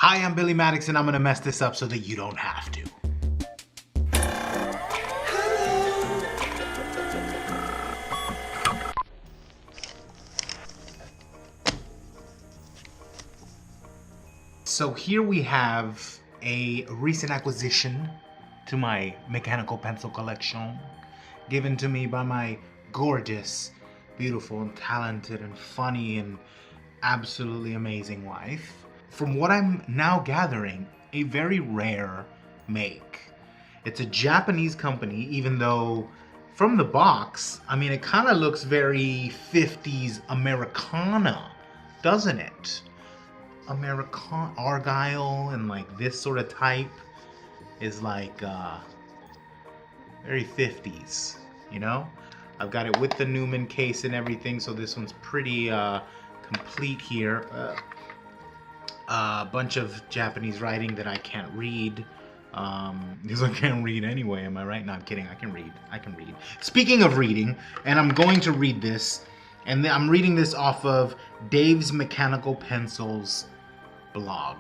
Hi, I'm Billi Maddox, and I'm gonna mess this up so that you don't have to. So here we have a recent acquisition to my mechanical pencil collection, given to me by my gorgeous, beautiful, and talented, and funny, and absolutely amazing wife. From what I'm now gathering, a very rare make. It's a Japanese company, even though from the box, I mean, it kind of looks very 50s Americana, doesn't it? Argyle and like this sort of type is like very 50s, you know? I've got it with the Newman case and everything, so this one's pretty complete here. A bunch of Japanese writing that I can't read. Because I can't read anyway, am I right? No, I'm kidding, I can read. Speaking of reading, and I'm going to read this, and I'm reading this off of Dave's Mechanical Pencils blog.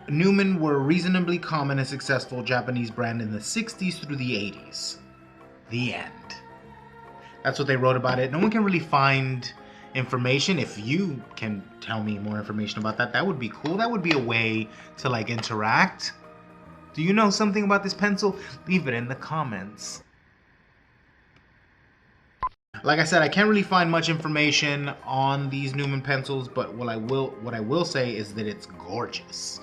Newman were a reasonably common and successful Japanese brand in the 60s through the 80s. The end. That's what they wrote about it. No one can really find information. If you can tell me more information about that, that would be cool. That would be a way to like interact. Do you know something about this pencil? Leave it in the comments. Like I said, I can't really find much information on these Newman pencils, but what I will say is that it's gorgeous.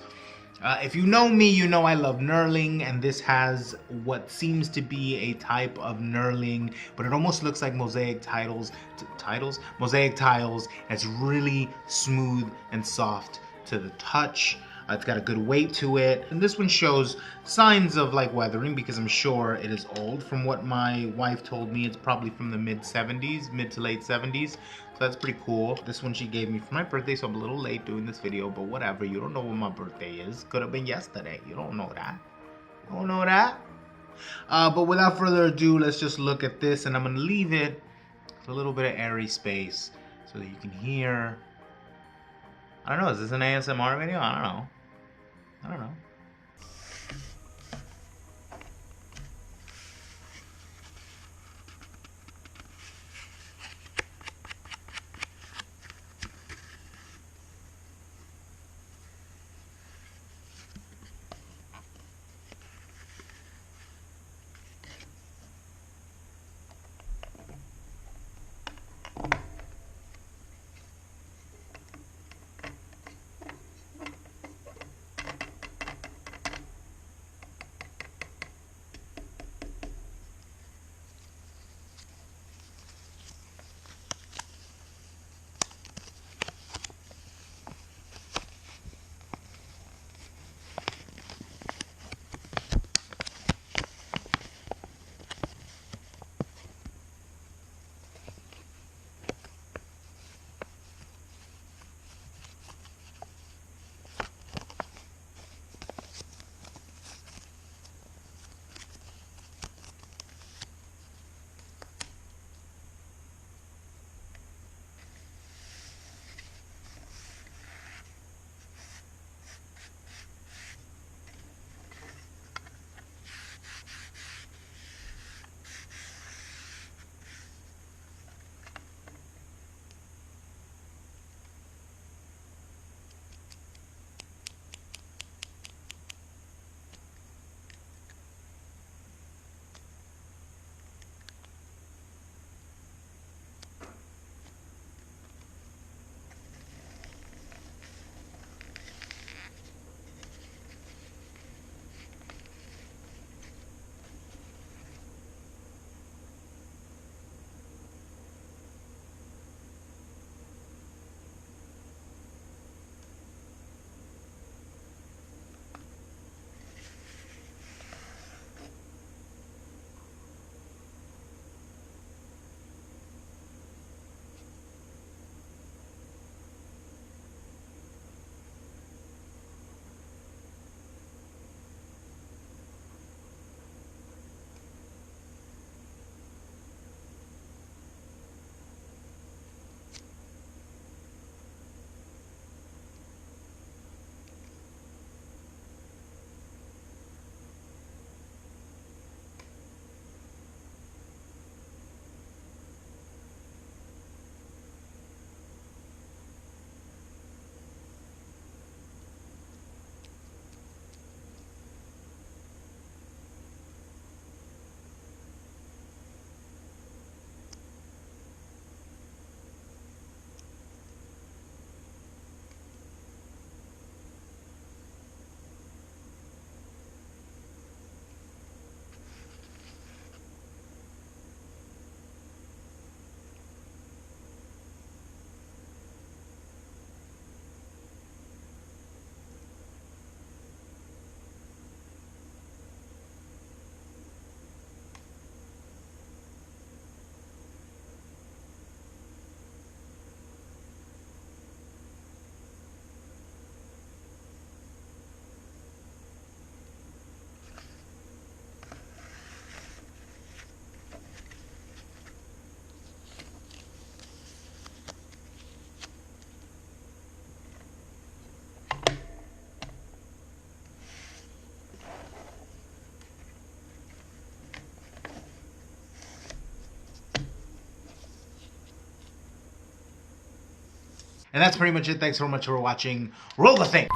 If you know me, you know I love knurling, and this has what seems to be a type of knurling, but it almost looks like mosaic mosaic tiles. And it's really smooth and soft to the touch. It's got a good weight to it, and this one shows signs of like weathering because I'm sure it is old. From what my wife told me, it's probably from the mid to late 70s, so that's pretty cool. This one she gave me for my birthday, so I'm a little late doing this video, but whatever. You don't know when my birthday is. Could have been yesterday. You don't know that. You don't know that. But without further ado, let's just look at this, and I'm gonna leave it with a little bit of airy space so that you can hear. I don't know, is this an ASMR video? I don't know. And that's pretty much it. Thanks so much for watching. Roll the thing.